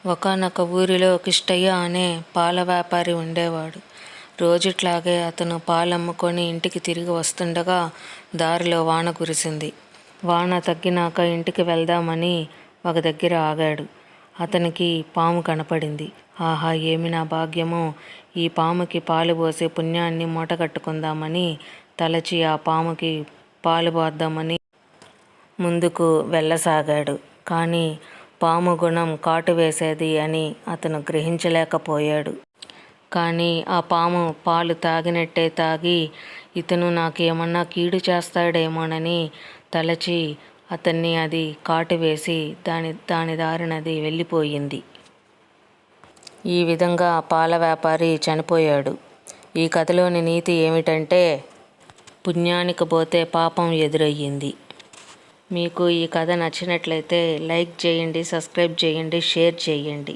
ఒకానొక ఊరిలో కిష్టయ్య అనే పాల వ్యాపారి ఉండేవాడు. రోజుట్లాగే అతను పాలమ్ముకొని ఇంటికి తిరిగి వస్తుండగా దారిలో వాన కురిసింది. వాన తగ్గినాక ఇంటికి వెళ్దామని ఒక దగ్గర ఆగాడు. అతనికి పాము కనపడింది. ఆహా, ఏమి నా భాగ్యమో! ఈ పాముకి పాలు పోసి పుణ్యాన్ని మూటగట్టుకుందామని తలచి ఆ పాముకి పాలు పోద్దామని ముందుకు వెళ్ళసాగాడు. కానీ పాము గుణం కాటు వేసేది అని అతను గ్రహించలేకపోయాడు. కానీ ఆ పాము పాలు తాగినట్టే తాగి ఇతను నాకేమన్నా కీడు చేస్తాడేమోనని తలచి అతన్ని అది కాటు వేసి దాని దారినది వెళ్ళిపోయింది. ఈ విధంగా పాల వ్యాపారి చనిపోయాడు. ఈ కథలోని నీతి ఏమిటంటే, పుణ్యానికి పోతే పాపం ఎదురయ్యింది. మీకు ఈ కథ నచ్చినట్లయితే లైక్ చేయండి, సబ్స్క్రైబ్ చేయండి, షేర్ చేయండి.